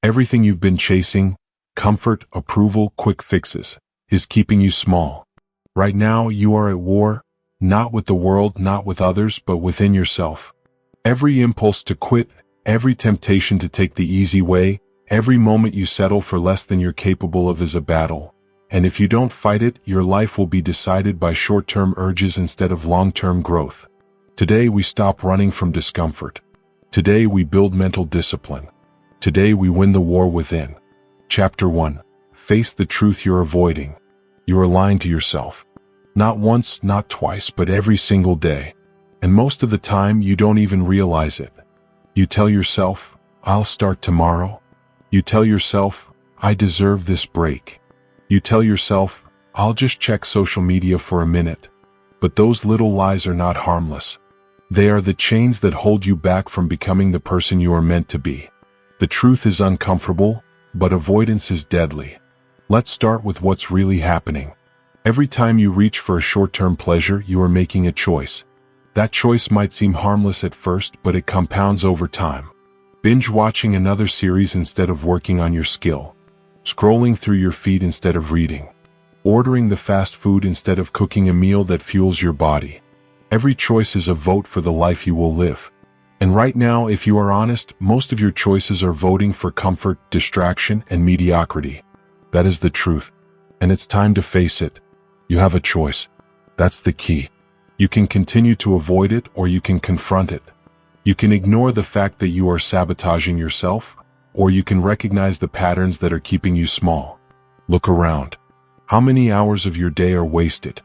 Everything you've been chasing, comfort, approval, quick fixes, is keeping you small. Right now, you are at war, not with the world, not with others, but within yourself. Every impulse to quit, every temptation to take the easy way, every moment you settle for less than you're capable of is a battle. And if you don't fight it, your life will be decided by short-term urges instead of long-term growth. Today we stop running from discomfort. Today we build mental discipline. Today we win the war within. Chapter 1. Face the truth you're avoiding. You are lying to yourself. Not once, not twice, but every single day. And most of the time you don't even realize it. You tell yourself, I'll start tomorrow. You tell yourself, I deserve this break. You tell yourself, I'll just check social media for a minute. But those little lies are not harmless. They are the chains that hold you back from becoming the person you are meant to be. The truth is uncomfortable, but avoidance is deadly. Let's start with what's really happening. Every time you reach for a short-term pleasure, you are making a choice. That choice might seem harmless at first, but it compounds over time. Binge watching another series instead of working on your skill. Scrolling through your feed instead of reading. Ordering the fast food instead of cooking a meal that fuels your body. Every choice is a vote for the life you will live. And right now, if you are honest, most of your choices are voting for comfort, distraction, and mediocrity. That is the truth. And it's time to face it. You have a choice. That's the key. You can continue to avoid it, or you can confront it. You can ignore the fact that you are sabotaging yourself, or you can recognize the patterns that are keeping you small. Look around. How many hours of your day are wasted?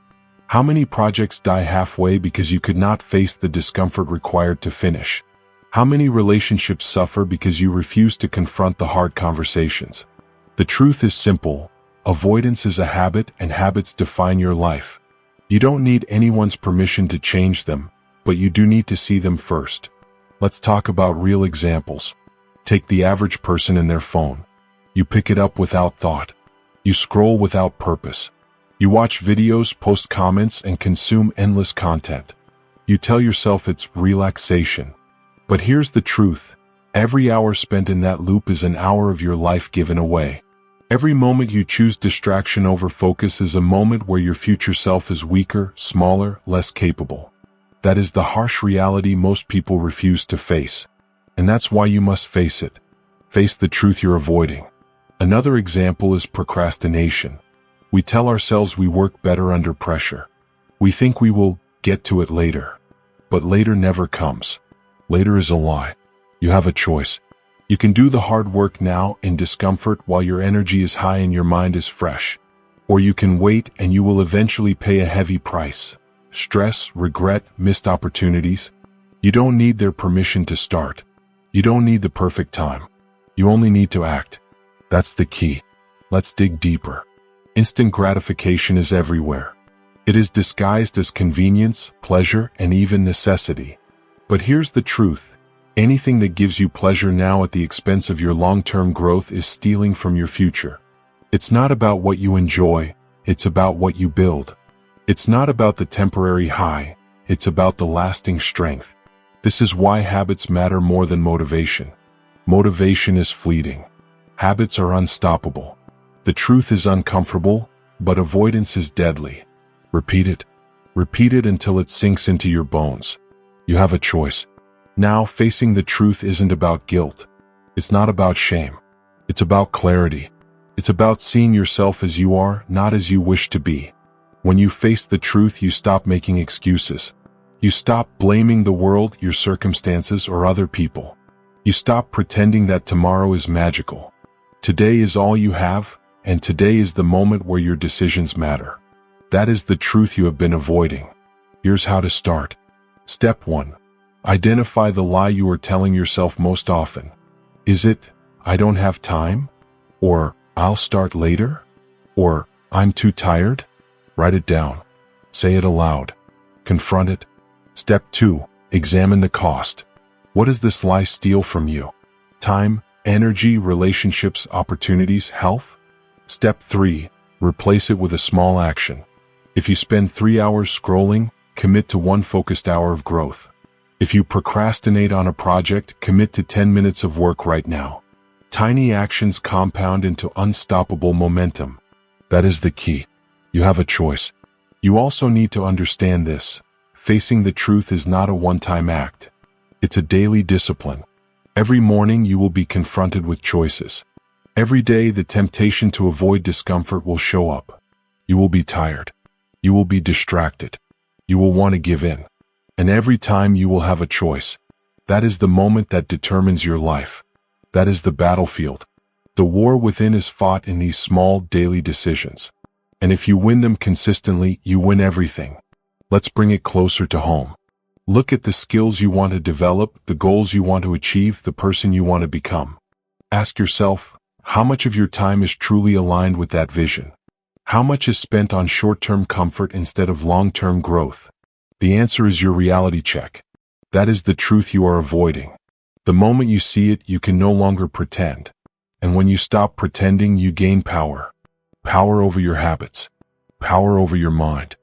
How many projects die halfway because you could not face the discomfort required to finish? How many relationships suffer because you refuse to confront the hard conversations? The truth is simple. Avoidance is a habit, and habits define your life. You don't need anyone's permission to change them, but you do need to see them first. Let's talk about real examples. Take the average person and their phone. You pick it up without thought. You scroll without purpose. You watch videos, post comments, and consume endless content. You tell yourself it's relaxation. But here's the truth. Every hour spent in that loop is an hour of your life given away. Every moment you choose distraction over focus is a moment where your future self is weaker, smaller, less capable. That is the harsh reality most people refuse to face. And that's why you must face it. Face the truth you're avoiding. Another example is procrastination. We tell ourselves we work better under pressure. We think we will get to it later. But later never comes. Later is a lie. You have a choice. You can do the hard work now in discomfort while your energy is high and your mind is fresh. Or you can wait and you will eventually pay a heavy price. Stress, regret, missed opportunities. You don't need their permission to start. You don't need the perfect time. You only need to act. That's the key. Let's dig deeper. Instant gratification is everywhere. It is disguised as convenience, pleasure, and even necessity. But here's the truth. Anything that gives you pleasure now at the expense of your long-term growth is stealing from your future. It's not about what you enjoy, it's about what you build. It's not about the temporary high, it's about the lasting strength. This is why habits matter more than motivation. Motivation is fleeting. Habits are unstoppable. The truth is uncomfortable, but avoidance is deadly. Repeat it. Repeat it until it sinks into your bones. You have a choice. Now, facing the truth isn't about guilt. It's not about shame. It's about clarity. It's about seeing yourself as you are, not as you wish to be. When you face the truth, you stop making excuses. You stop blaming the world, your circumstances, or other people. You stop pretending that tomorrow is magical. Today is all you have, and today is the moment where your decisions matter. That is the truth you have been avoiding. Here's how to start. Step 1. Identify the lie you are telling yourself most often. Is it, I don't have time? Or, I'll start later? Or, I'm too tired? Write it down. Say it aloud. Confront it. Step 2. Examine the cost. What does this lie steal from you? Time, energy, relationships, opportunities, health? Step 3. Replace it with a small action. If you spend 3 hours scrolling, commit to 1 focused hour of growth. If you procrastinate on a project, commit to 10 minutes of work right now. Tiny actions compound into unstoppable momentum. That is the key. You have a choice. You also need to understand this. Facing the truth is not a one-time act. It's a daily discipline. Every morning you will be confronted with choices. Every day the temptation to avoid discomfort will show up. You will be tired. You will be distracted. You will want to give in. And every time you will have a choice. That is the moment that determines your life. That is the battlefield. The war within is fought in these small daily decisions. And if you win them consistently, you win everything. Let's bring it closer to home. Look at the skills you want to develop, the goals you want to achieve, the person you want to become. Ask yourself, how much of your time is truly aligned with that vision? How much is spent on short-term comfort instead of long-term growth? The answer is your reality check. That is the truth you are avoiding. The moment you see it, you can no longer pretend. And when you stop pretending, you gain power. Power over your habits. Power over your mind.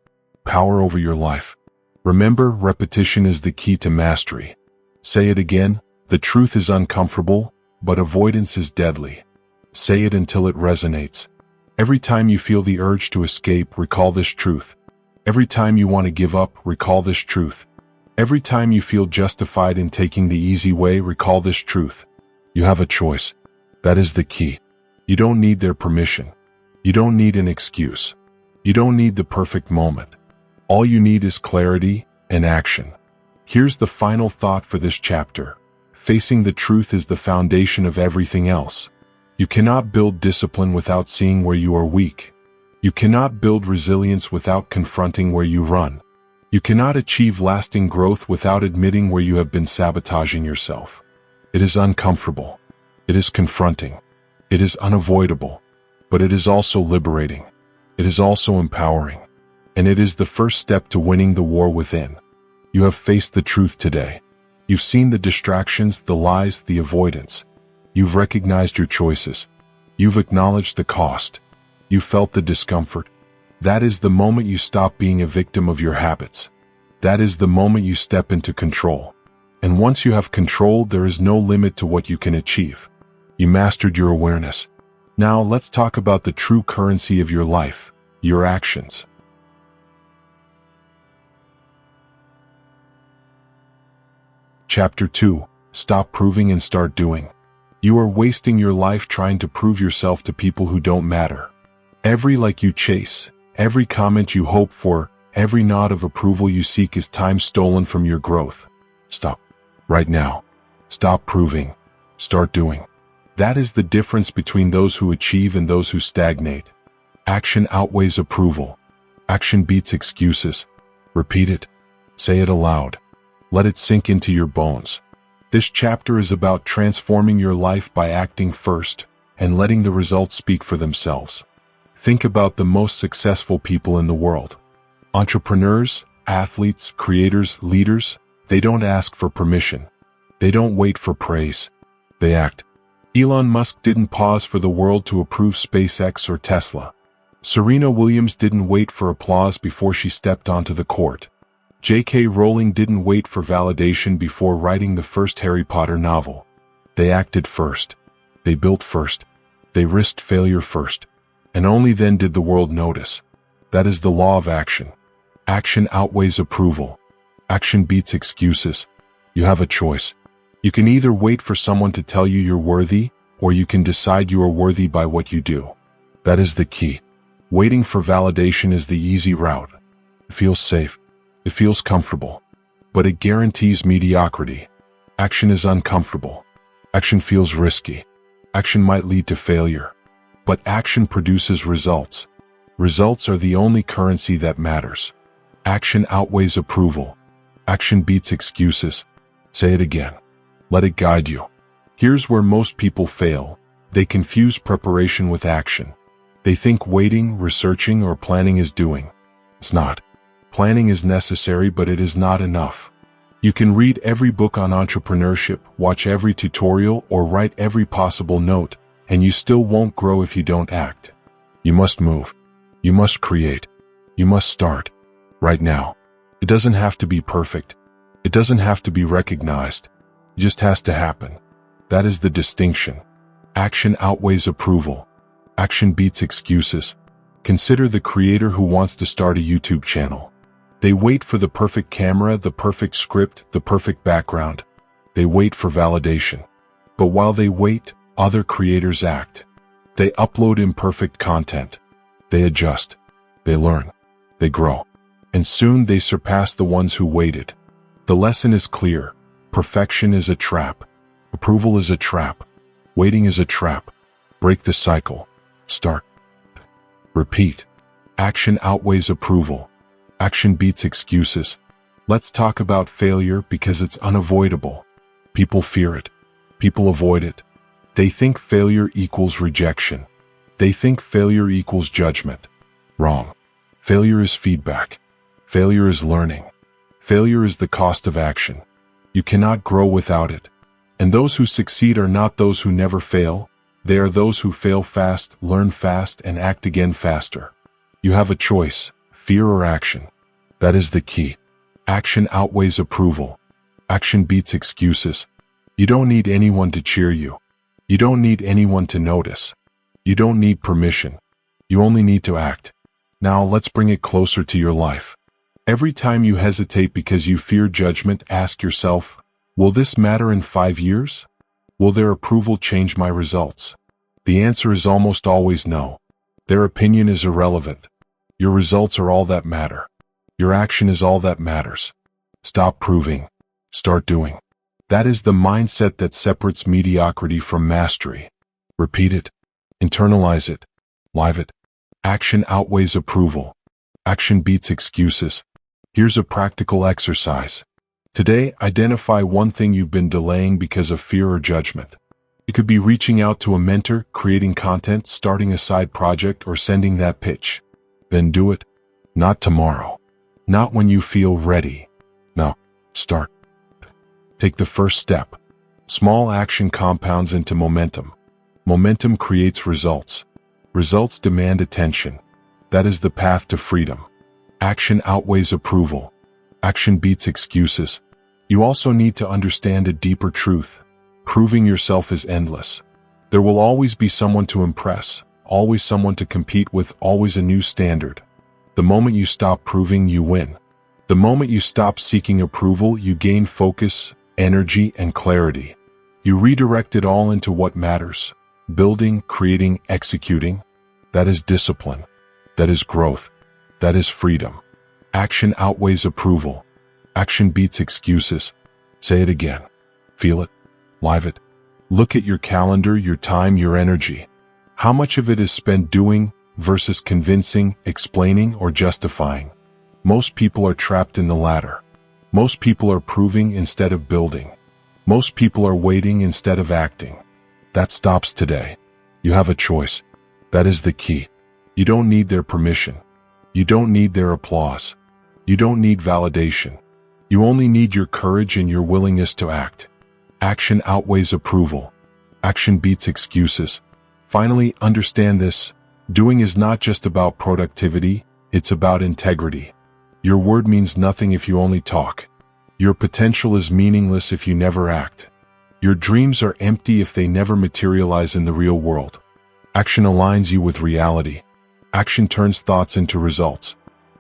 Power over your life. Remember, repetition is the key to mastery. Say it again, the truth is uncomfortable, but avoidance is deadly. Say it until it resonates. Every time you feel the urge to escape, recall this truth. Every time you want to give up, recall this truth. Every time you feel justified in taking the easy way, recall this truth. You have a choice. That is the key. You don't need their permission. You don't need an excuse. You don't need the perfect moment. All you need is clarity and action. Here's the final thought for this chapter. Facing the truth is the foundation of everything else. You cannot build discipline without seeing where you are weak. You cannot build resilience without confronting where you run. You cannot achieve lasting growth without admitting where you have been sabotaging yourself. It is uncomfortable. It is confronting. It is unavoidable. But it is also liberating. It is also empowering. And it is the first step to winning the war within. You have faced the truth today. You've seen the distractions, the lies, the avoidance. You've recognized your choices. You've acknowledged the cost. You felt the discomfort. That is the moment you stop being a victim of your habits. That is the moment you step into control. And once you have control, there is no limit to what you can achieve. You mastered your awareness. Now let's talk about the true currency of your life, your actions. Chapter 2. Stop proving and start doing. You are wasting your life trying to prove yourself to people who don't matter. Every like you chase, every comment you hope for, every nod of approval you seek is time stolen from your growth. Stop. Right now. Stop proving. Start doing. That is the difference between those who achieve and those who stagnate. Action outweighs approval. Action beats excuses. Repeat it. Say it aloud. Let it sink into your bones. This chapter is about transforming your life by acting first and letting the results speak for themselves. Think about the most successful people in the world. Entrepreneurs, athletes, creators, leaders, they don't ask for permission. They don't wait for praise. They act. Elon Musk didn't pause for the world to approve SpaceX or Tesla. Serena Williams didn't wait for applause before she stepped onto the court. J.K. Rowling didn't wait for validation before writing the first Harry Potter novel. They acted first. They built first. They risked failure first. And only then did the world notice. That is the law of action. Action outweighs approval. Action beats excuses. You have a choice. You can either wait for someone to tell you you're worthy, or you can decide you are worthy by what you do. That is the key. Waiting for validation is the easy route. It feels safe. It feels comfortable. But it guarantees mediocrity. Action is uncomfortable. Action feels risky. Action might lead to failure. But action produces results. Results are the only currency that matters. Action outweighs approval. Action beats excuses. Say it again. Let it guide you. Here's where most people fail. They confuse preparation with action. They think waiting, researching, or planning is doing. It's not. Planning is necessary, but it is not enough. You can read every book on entrepreneurship, watch every tutorial, or write every possible note, and you still won't grow if you don't act. You must move. You must create. You must start. Right now. It doesn't have to be perfect. It doesn't have to be recognized. It just has to happen. That is the distinction. Action outweighs approval. Action beats excuses. Consider the creator who wants to start a YouTube channel. They wait for the perfect camera, the perfect script, the perfect background. They wait for validation. But while they wait, other creators act. They upload imperfect content. They adjust. They learn. They grow. And soon they surpass the ones who waited. The lesson is clear. Perfection is a trap. Approval is a trap. Waiting is a trap. Break the cycle. Start. Repeat. Action outweighs approval. Action beats excuses. Let's talk about failure because it's unavoidable. People fear it. People avoid it. They think failure equals rejection. They think failure equals judgment. Wrong. Failure is feedback. Failure is learning. Failure is the cost of action. You cannot grow without it. And those who succeed are not those who never fail. They are those who fail fast, learn fast, and act again faster. You have a choice, fear or action. That is the key. Action outweighs approval. Action beats excuses. You don't need anyone to cheer you. You don't need anyone to notice. You don't need permission. You only need to act. Now let's bring it closer to your life. Every time you hesitate because you fear judgment, ask yourself, will this matter in 5 years? Will their approval change my results? The answer is almost always no. Their opinion is irrelevant. Your results are all that matter. Your action is all that matters. Stop proving. Start doing. That is the mindset that separates mediocrity from mastery. Repeat it. Internalize it. Live it. Action outweighs approval. Action beats excuses. Here's a practical exercise. Today, identify one thing you've been delaying because of fear or judgment. It could be reaching out to a mentor, creating content, starting a side project, or sending that pitch. Then do it. Not tomorrow. Not when you feel ready. No. Start. Take the first step. Small action compounds into momentum. Momentum creates results. Results demand attention. That is the path to freedom. Action outweighs approval. Action beats excuses. You also need to understand a deeper truth. Proving yourself is endless. There will always be someone to impress, always someone to compete with, always a new standard. The moment you stop proving, you win. The moment you stop seeking approval, you gain focus, energy, and clarity. You redirect it all into what matters. Building, creating, executing. That is discipline. That is growth. That is freedom. Action outweighs approval. Action beats excuses. Say it again. Feel it. Live it. Look at your calendar, your time, your energy. How much of it is spent doing versus convincing, explaining, or justifying? Most people are trapped in the latter. Most people are proving instead of building. Most people are waiting instead of acting. That stops today. You have a choice. That is the key. You don't need their permission. You don't need their applause. You don't need validation. You only need your courage and your willingness to act. Action outweighs approval. Action beats excuses. Finally, understand this. Doing is not just about productivity, it's about integrity. Your word means nothing if you only talk. Your potential is meaningless if you never act. Your dreams are empty if they never materialize in the real world. Action aligns you with reality. Action turns thoughts into results.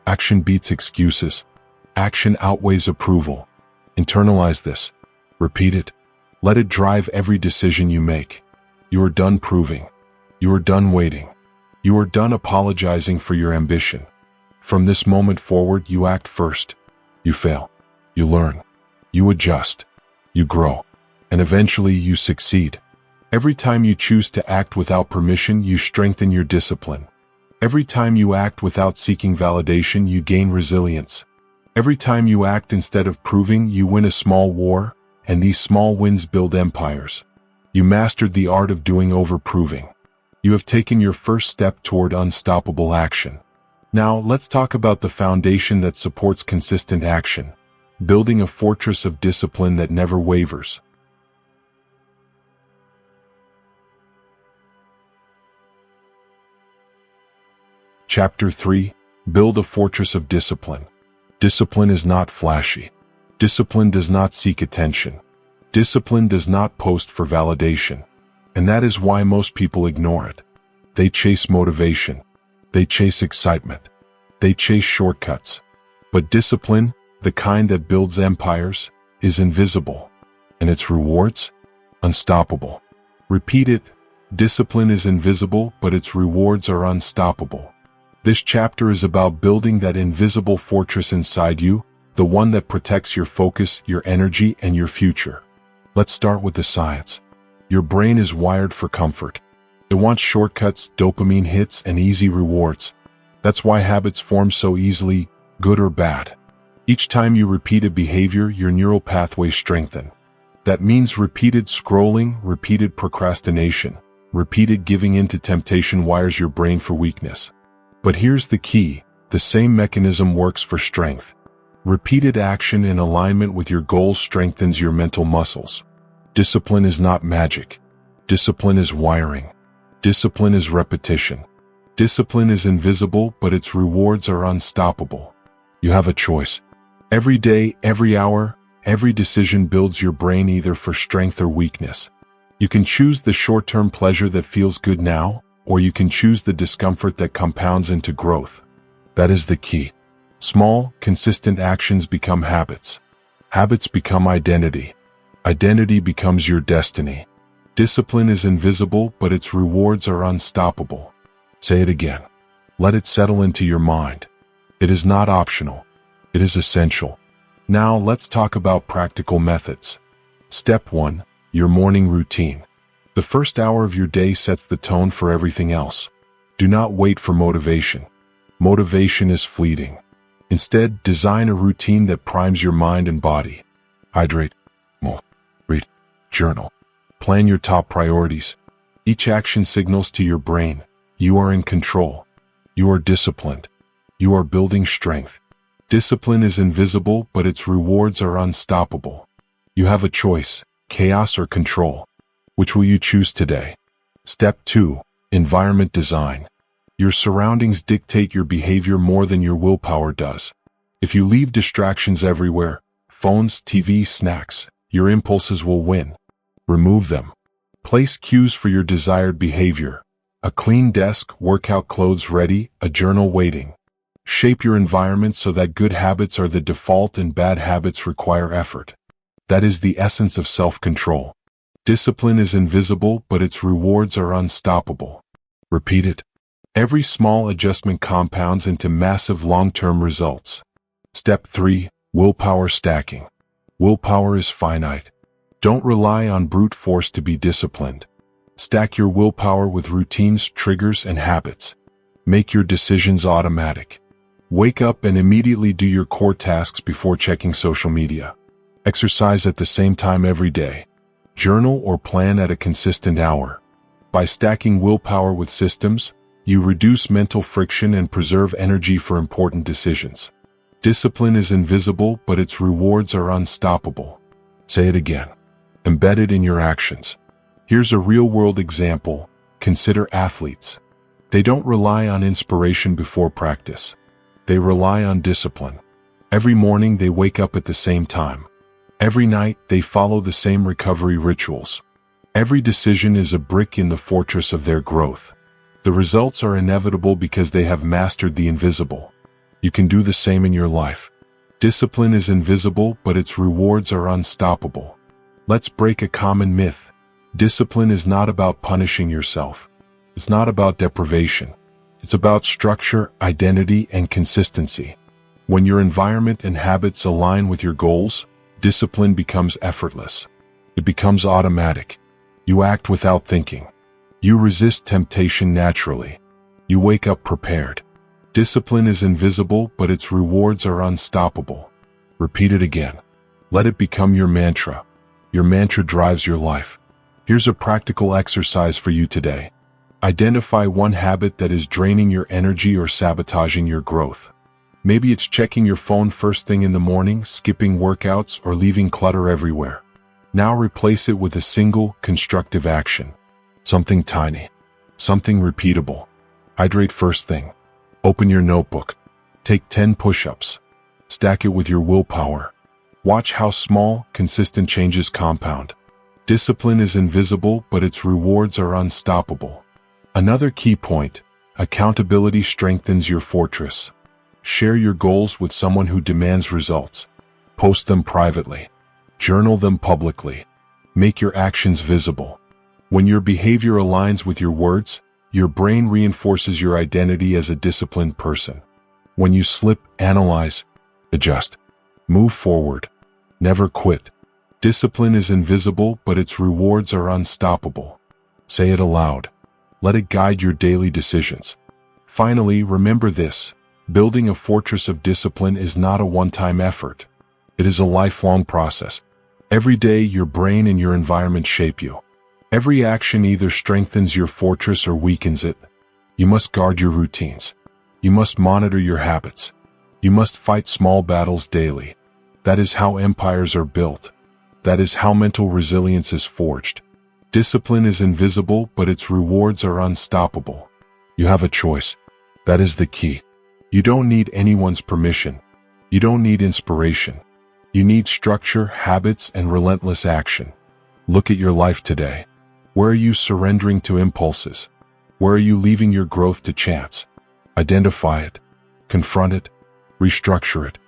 Action beats excuses. Action outweighs approval. Internalize this. Repeat it. Let it drive every decision you make. You are done proving. You are done waiting. You are done apologizing for your ambition. From this moment forward, you act first. You fail. You learn. You adjust. You grow. And eventually you succeed. Every time you choose to act without permission, you strengthen your discipline. Every time you act without seeking validation, you gain resilience. Every time you act instead of proving, you win a small war, and these small wins build empires. You mastered the art of doing over proving. You have taken your first step toward unstoppable action. Now, let's talk about the foundation that supports consistent action. Building a fortress of discipline that never wavers. Chapter 3. Build a fortress of discipline. Discipline is not flashy. Discipline does not seek attention. Discipline does not post for validation. And that is why most people ignore it. They chase motivation. They chase excitement. They chase shortcuts. But discipline, the kind that builds empires, is invisible. And its rewards? Unstoppable. Repeat it. Discipline is invisible, but its rewards are unstoppable. This chapter is about building that invisible fortress inside you, the one that protects your focus, your energy, and your future. Let's start with the science. Your brain is wired for comfort. It wants shortcuts, dopamine hits, and easy rewards. That's why habits form so easily, good or bad. Each time you repeat a behavior, your neural pathways strengthen. That means repeated scrolling, repeated procrastination, repeated giving in to temptation wires your brain for weakness. But here's the key, the same mechanism works for strength. Repeated action in alignment with your goals strengthens your mental muscles. Discipline is not magic. Discipline is wiring. Discipline is repetition. Discipline is invisible, but its rewards are unstoppable. You have a choice. Every day, every hour, every decision builds your brain either for strength or weakness. You can choose the short-term pleasure that feels good now, or you can choose the discomfort that compounds into growth. That is the key. Small, consistent actions become habits. Habits become identity. Identity becomes your destiny. Discipline is invisible, but its rewards are unstoppable. Say it again. Let it settle into your mind. It is not optional. It is essential. Now let's talk about practical methods. Step 1. Your morning routine. The first hour of your day sets the tone for everything else. Do not wait for motivation. Motivation is fleeting. Instead, design a routine that primes your mind and body. Hydrate, move, read, journal. Plan your top priorities. Each action signals to your brain, you are in control. You are disciplined. You are building strength. Discipline is invisible, but its rewards are unstoppable. You have a choice, chaos or control. Which will you choose today? Step 2. Environment design. Your surroundings dictate your behavior more than your willpower does. If you leave distractions everywhere, phones, TV, snacks, your impulses will win. Remove them. Place cues for your desired behavior. A clean desk, workout clothes ready, a journal waiting. Shape your environment so that good habits are the default and bad habits require effort. That is the essence of self-control. Discipline is invisible, but its rewards are unstoppable. Repeat it. Every small adjustment compounds into massive long-term results. Step 3. Willpower stacking. Willpower is finite. Don't rely on brute force to be disciplined. Stack your willpower with routines, triggers, and habits. Make your decisions automatic. Wake up and immediately do your core tasks before checking social media. Exercise at the same time every day. Journal or plan at a consistent hour. By stacking willpower with systems, you reduce mental friction and preserve energy for important decisions. Discipline is invisible, but its rewards are unstoppable. Say it again. Embedded in your actions. Here's a real-world example. Consider athletes. They don't rely on inspiration before practice. They rely on discipline. Every morning they wake up at the same time. Every night they follow the same recovery rituals. Every decision is a brick in the fortress of their growth. The results are inevitable because they have mastered the invisible. You can do the same in your life. Discipline is invisible, but its rewards are unstoppable. Let's break a common myth. Discipline is not about punishing yourself. It's not about deprivation. It's about structure, identity, and consistency. When your environment and habits align with your goals, discipline becomes effortless. It becomes automatic. You act without thinking. You resist temptation naturally. You wake up prepared. Discipline is invisible, but its rewards are unstoppable. Repeat it again. Let it become your mantra. Your mantra drives your life. Here's a practical exercise for you today. Identify one habit that is draining your energy or sabotaging your growth. Maybe it's checking your phone first thing in the morning, skipping workouts, or leaving clutter everywhere. Now replace it with a single, constructive action. Something tiny. Something repeatable. Hydrate first thing. Open your notebook. Take 10 push-ups. Stack it with your willpower. Watch how small, consistent changes compound. Discipline is invisible, but its rewards are unstoppable. Another key point: accountability strengthens your fortress. Share your goals with someone who demands results. Post them privately. Journal them publicly. Make your actions visible. When your behavior aligns with your words, your brain reinforces your identity as a disciplined person. When you slip, analyze, adjust, move forward. Never quit. Discipline is invisible, but its rewards are unstoppable. Say it aloud. Let it guide your daily decisions. Finally, remember this: building a fortress of discipline is not a one-time effort. It is a lifelong process. Every day, your brain and your environment shape you. Every action either strengthens your fortress or weakens it. You must guard your routines. You must monitor your habits. You must fight small battles daily. That is how empires are built. That is how mental resilience is forged. Discipline is invisible, but its rewards are unstoppable. You have a choice. That is the key. You don't need anyone's permission. You don't need inspiration. You need structure, habits, and relentless action. Look at your life today. Where are you surrendering to impulses? Where are you leaving your growth to chance? Identify it. Confront it. Restructure it.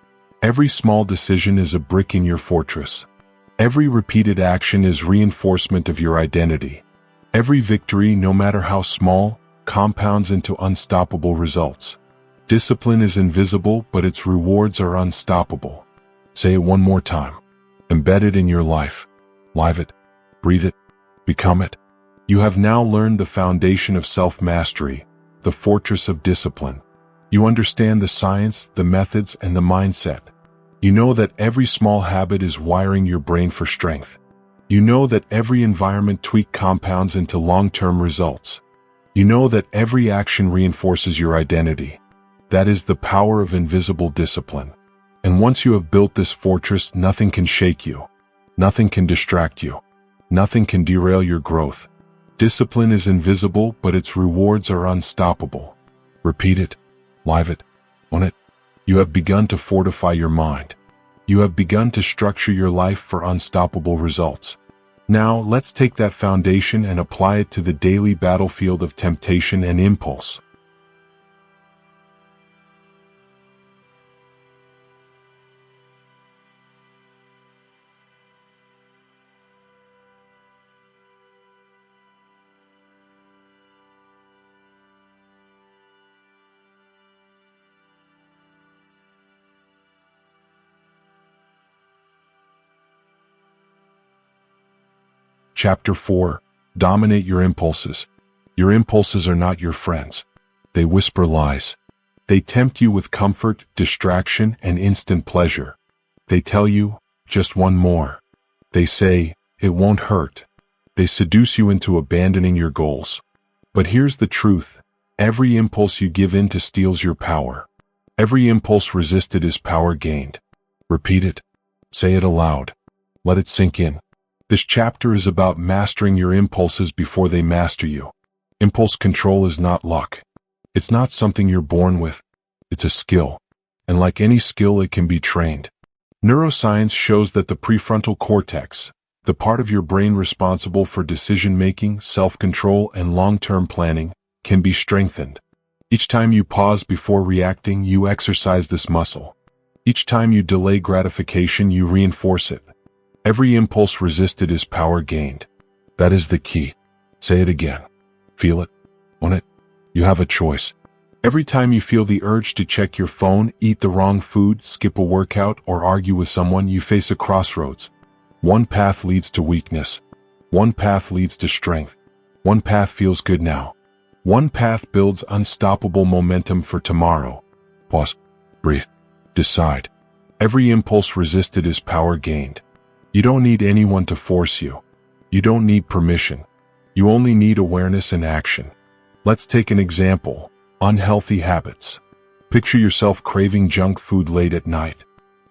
Every small decision is a brick in your fortress. Every repeated action is reinforcement of your identity. Every victory, no matter how small, compounds into unstoppable results. Discipline is invisible, but its rewards are unstoppable. Say it one more time. Embed it in your life. Live it. Breathe it. Become it. You have now learned the foundation of self-mastery, the fortress of discipline. You understand the science, the methods, and the mindset. You know that every small habit is wiring your brain for strength. You know that every environment tweak compounds into long-term results. You know that every action reinforces your identity. That is the power of invisible discipline. And once you have built this fortress, nothing can shake you. Nothing can distract you. Nothing can derail your growth. Discipline is invisible, but its rewards are unstoppable. Repeat it. Live it. Own it. You have begun to fortify your mind. You have begun to structure your life for unstoppable results. Now, let's take that foundation and apply it to the daily battlefield of temptation and impulse. Chapter 4. Dominate your impulses. Your impulses are not your friends. They whisper lies. They tempt you with comfort, distraction, and instant pleasure. They tell you, just one more. They say, it won't hurt. They seduce you into abandoning your goals. But here's the truth. Every impulse you give in to steals your power. Every impulse resisted is power gained. Repeat it. Say it aloud. Let it sink in. This chapter is about mastering your impulses before they master you. Impulse control is not luck. It's not something you're born with. It's a skill. And like any skill, it can be trained. Neuroscience shows that the prefrontal cortex, the part of your brain responsible for decision-making, self-control, and long-term planning, can be strengthened. Each time you pause before reacting, you exercise this muscle. Each time you delay gratification, you reinforce it. Every impulse resisted is power gained. That is the key. Say it again. Feel it. Own it. You have a choice. Every time you feel the urge to check your phone, eat the wrong food, skip a workout, or argue with someone, you face a crossroads. One path leads to weakness. One path leads to strength. One path feels good now. One path builds unstoppable momentum for tomorrow. Pause. Breathe. Decide. Every impulse resisted is power gained. You don't need anyone to force you. You don't need permission. You only need awareness and action. Let's take an example. Unhealthy habits. Picture yourself craving junk food late at night.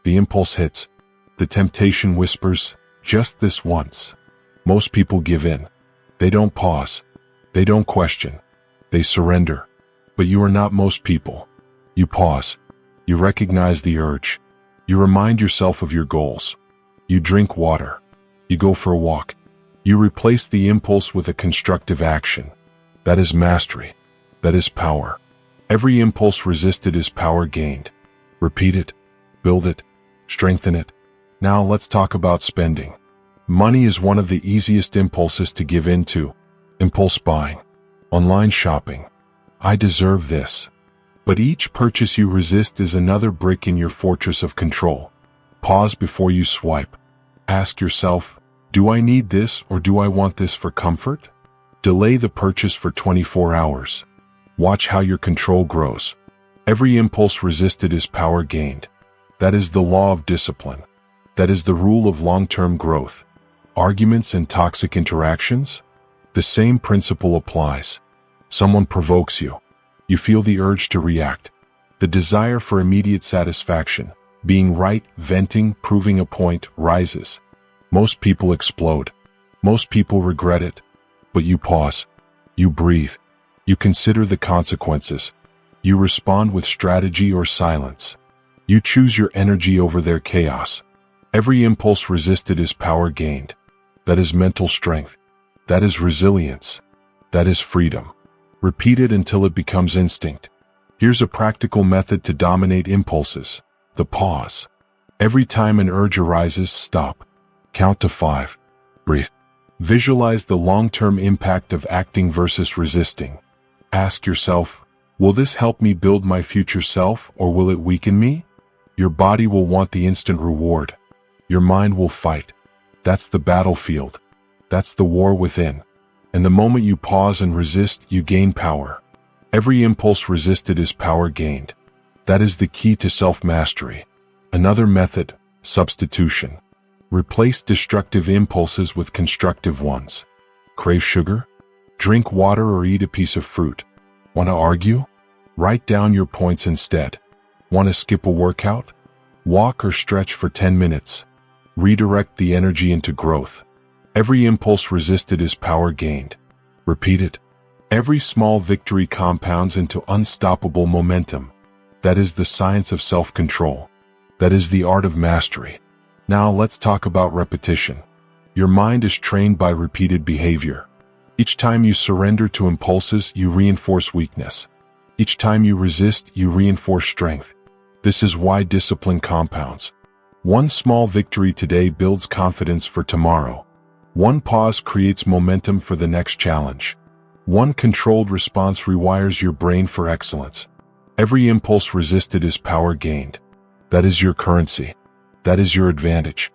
The impulse hits. The temptation whispers, just this once. Most people give in. They don't pause. They don't question. They surrender. But you are not most people. You pause. You recognize the urge. You remind yourself of your goals. You drink water. You go for a walk. You replace the impulse with a constructive action. That is mastery. That is power. Every impulse resisted is power gained. Repeat it, build it, strengthen it. Now let's talk about spending. Money is one of the easiest impulses to give in to. Impulse buying, online shopping. I deserve this. But each purchase you resist is another brick in your fortress of control. Pause before you swipe. Ask yourself, do I need this or do I want this for comfort? Delay the purchase for 24 hours. Watch how your control grows. Every impulse resisted is power gained. That is the law of discipline. That is the rule of long-term growth. Arguments and toxic interactions? The same principle applies. Someone provokes you. You feel the urge to react. The desire for immediate satisfaction, being right, venting, proving a point, rises. Most people explode. Most people regret it. But you pause. You breathe. You consider the consequences. You respond with strategy or silence. You choose your energy over their chaos. Every impulse resisted is power gained. That is mental strength. That is resilience. That is freedom. Repeat it until it becomes instinct. Here's a practical method to dominate impulses. The pause. Every time an urge arises, stop. Count to 5. Breathe. Visualize the long-term impact of acting versus resisting. Ask yourself, will this help me build my future self or will it weaken me? Your body will want the instant reward. Your mind will fight. That's the battlefield. That's the war within. And the moment you pause and resist, you gain power. Every impulse resisted is power gained. That is the key to self-mastery. Another method, substitution. Replace destructive impulses with constructive ones. Crave sugar? Drink water or eat a piece of fruit. Want to argue? Write down your points instead. Want to skip a workout? Walk or stretch for 10 minutes. Redirect the energy into growth. Every impulse resisted is power gained. Repeat it. Every small victory compounds into unstoppable momentum. That is the science of self-control. That is the art of mastery. Now let's talk about repetition. Your mind is trained by repeated behavior. Each time you surrender to impulses, you reinforce weakness. Each time you resist, you reinforce strength. This is why discipline compounds. One small victory today builds confidence for tomorrow. One pause creates momentum for the next challenge. One controlled response rewires your brain for excellence. Every impulse resisted is power gained. That is your currency. That is your advantage.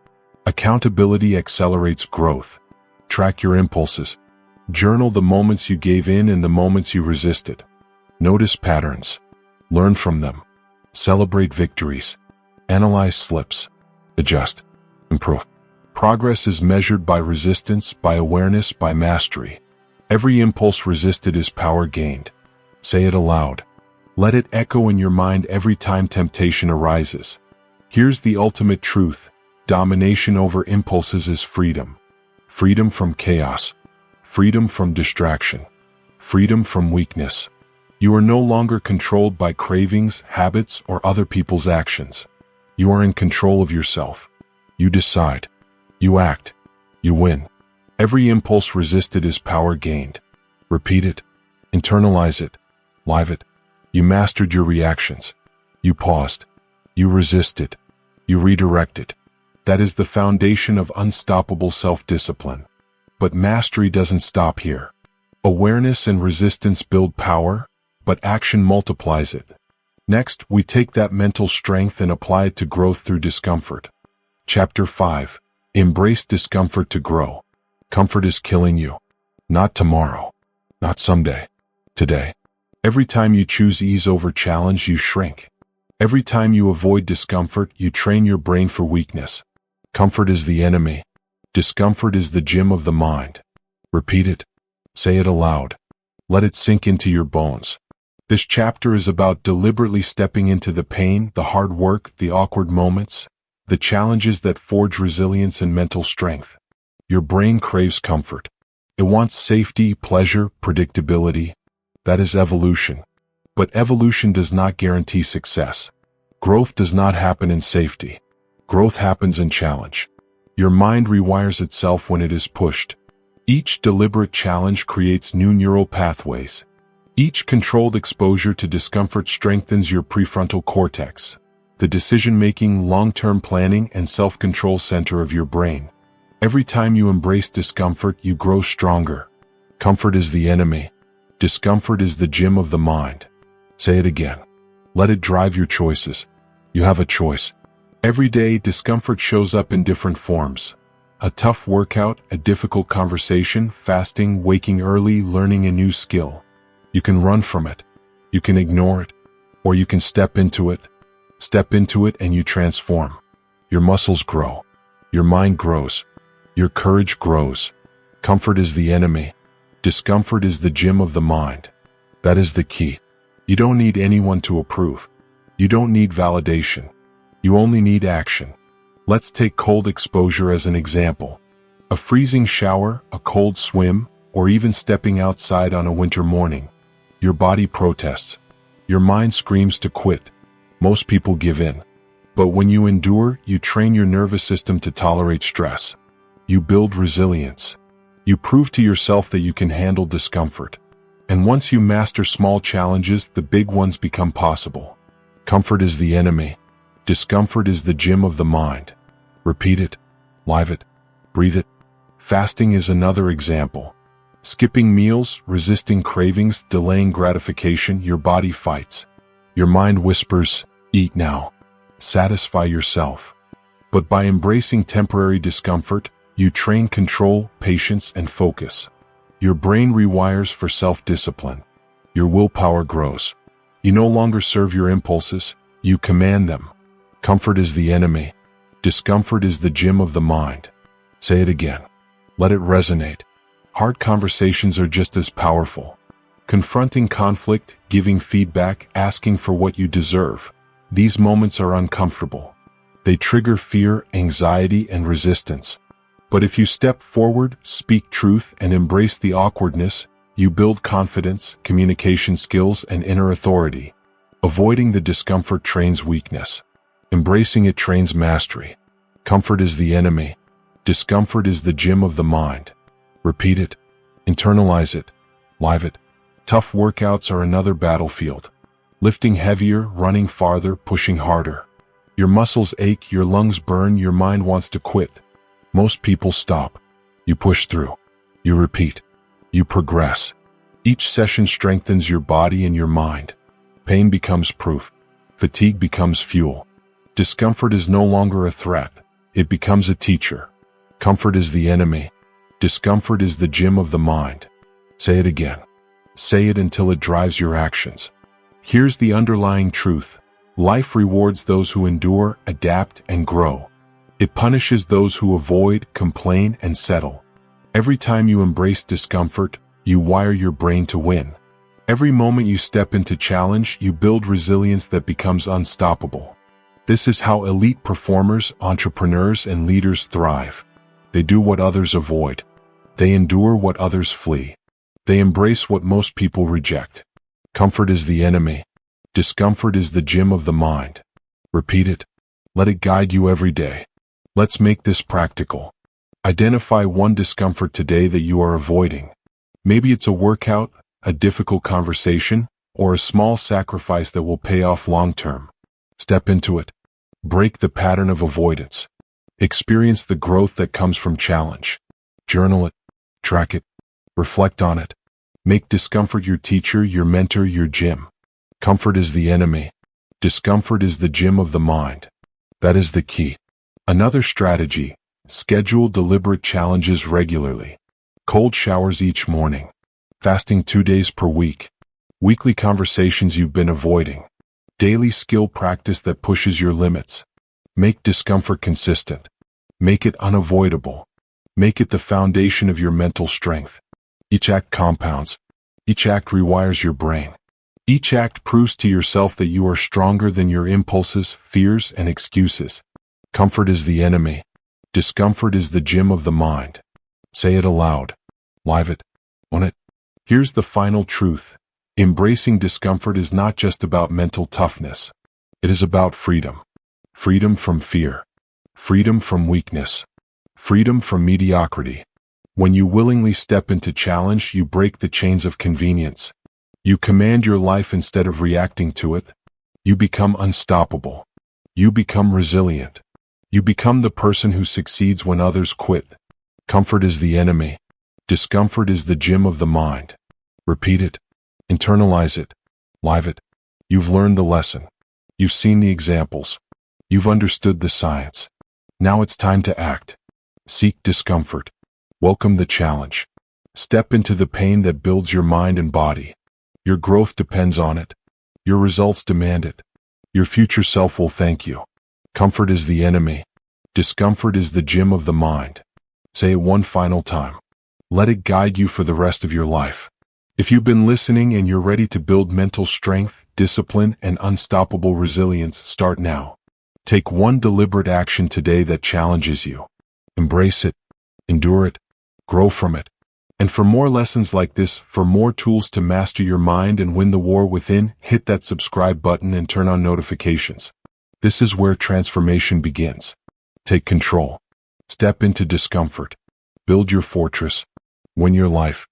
Accountability accelerates growth. Track your impulses. Journal the moments you gave in and the moments you resisted. Notice patterns. Learn from them. Celebrate victories. Analyze slips. Adjust. Improve. Progress is measured by resistance, by awareness, by mastery. Every impulse resisted is power gained. Say it aloud. Let it echo in your mind every time temptation arises. Here's the ultimate truth. Domination over impulses is freedom. Freedom from chaos. Freedom from distraction. Freedom from weakness. You are no longer controlled by cravings, habits, or other people's actions. You are in control of yourself. You decide. You act. You win. Every impulse resisted is power gained. Repeat it. Internalize it. Live it. You mastered your reactions. You paused. You resisted. You redirected. That is the foundation of unstoppable self-discipline. But mastery doesn't stop here. Awareness and resistance build power, but action multiplies it. Next, we take that mental strength and apply it to growth through discomfort. Chapter 5. Embrace discomfort to grow. Comfort is killing you. Not tomorrow. Not someday. Today. Every time you choose ease over challenge, you shrink. Every time you avoid discomfort, you train your brain for weakness. Comfort is the enemy. Discomfort is the gym of the mind. Repeat it. Say it aloud. Let it sink into your bones. This chapter is about deliberately stepping into the pain, the hard work, the awkward moments, the challenges that forge resilience and mental strength. Your brain craves comfort. It wants safety, pleasure, predictability. That is evolution. But evolution does not guarantee success. Growth does not happen in safety. Growth happens in challenge. Your mind rewires itself when it is pushed. Each deliberate challenge creates new neural pathways. Each controlled exposure to discomfort strengthens your prefrontal cortex, the decision-making, long-term planning, and self-control center of your brain. Every time you embrace discomfort, you grow stronger. Comfort is the enemy. Discomfort is the gym of the mind. Say it again. Let it drive your choices. You have a choice. Every day, discomfort shows up in different forms. A tough workout, a difficult conversation, fasting, waking early, learning a new skill. You can run from it. You can ignore it. Or you can step into it. Step into it and you transform. Your muscles grow. Your mind grows. Your courage grows. Comfort is the enemy. Discomfort is the gym of the mind. That is the key. You don't need anyone to approve. You don't need validation. You only need action. Let's take cold exposure as an example. A freezing shower, a cold swim, or even stepping outside on a winter morning. Your body protests. Your mind screams to quit. Most people give in. But when you endure, you train your nervous system to tolerate stress. You build resilience. You prove to yourself that you can handle discomfort. And once you master small challenges, the big ones become possible. Comfort is the enemy. Discomfort is the gym of the mind. Repeat it. Live it. Breathe it. Fasting is another example. Skipping meals, resisting cravings, delaying gratification, your body fights. Your mind whispers, eat now. Satisfy yourself. But by embracing temporary discomfort, you train control, patience, and focus. Your brain rewires for self-discipline. Your willpower grows. You no longer serve your impulses, you command them. Comfort is the enemy. Discomfort is the gym of the mind. Say it again. Let it resonate. Hard conversations are just as powerful. Confronting conflict, giving feedback, asking for what you deserve. These moments are uncomfortable. They trigger fear, anxiety, and resistance. But if you step forward, speak truth, and embrace the awkwardness, you build confidence, communication skills, and inner authority. Avoiding the discomfort trains weakness. Embracing it trains mastery. Comfort is the enemy. Discomfort is the gym of the mind. Repeat it. Internalize it. Live it. Tough workouts are another battlefield. Lifting heavier, running farther, pushing harder. Your muscles ache, your lungs burn, your mind wants to quit. Most people stop. You push through. You repeat. You progress. Each session strengthens your body and your mind. Pain becomes proof. Fatigue becomes fuel. Discomfort is no longer a threat. It becomes a teacher. Comfort is the enemy. Discomfort is the gym of the mind. Say it again. Say it until it drives your actions. Here's the underlying truth. Life rewards those who endure, adapt, and grow. It punishes those who avoid, complain, and settle. Every time you embrace discomfort, you wire your brain to win. Every moment you step into challenge, you build resilience that becomes unstoppable. This is how elite performers, entrepreneurs, and leaders thrive. They do what others avoid. They endure what others flee. They embrace what most people reject. Comfort is the enemy. Discomfort is the gym of the mind. Repeat it. Let it guide you every day. Let's make this practical. Identify one discomfort today that you are avoiding. Maybe it's a workout, a difficult conversation, or a small sacrifice that will pay off long-term. Step into it. Break the pattern of avoidance. Experience the growth that comes from challenge. Journal it. Track it. Reflect on it. Make discomfort your teacher, your mentor, your gym. Comfort is the enemy. Discomfort is the gym of the mind. That is the key. Another strategy. Schedule deliberate challenges regularly. Cold showers each morning. Fasting 2 days per week. Weekly conversations you've been avoiding. Daily skill practice that pushes your limits. Make discomfort consistent. Make it unavoidable. Make it the foundation of your mental strength. Each act compounds. Each act rewires your brain. Each act proves to yourself that you are stronger than your impulses, fears, and excuses. Comfort is the enemy. Discomfort is the gym of the mind. Say it aloud. Live it. Own it. Here's the final truth. Embracing discomfort is not just about mental toughness. It is about freedom. Freedom from fear. Freedom from weakness. Freedom from mediocrity. When you willingly step into challenge, you break the chains of convenience. You command your life instead of reacting to it. You become unstoppable. You become resilient. You become the person who succeeds when others quit. Comfort is the enemy. Discomfort is the gym of the mind. Repeat it. Internalize it. Live it. You've learned the lesson. You've seen the examples. You've understood the science. Now it's time to act. Seek discomfort. Welcome the challenge. Step into the pain that builds your mind and body. Your growth depends on it. Your results demand it. Your future self will thank you. Comfort is the enemy. Discomfort is the gym of the mind. Say it one final time. Let it guide you for the rest of your life. If you've been listening and you're ready to build mental strength, discipline, and unstoppable resilience, start now. Take one deliberate action today that challenges you. Embrace it. Endure it. Grow from it. And for more lessons like this, for more tools to master your mind and win the war within, hit that subscribe button and turn on notifications. This is where transformation begins. Take control. Step into discomfort. Build your fortress. Win your life.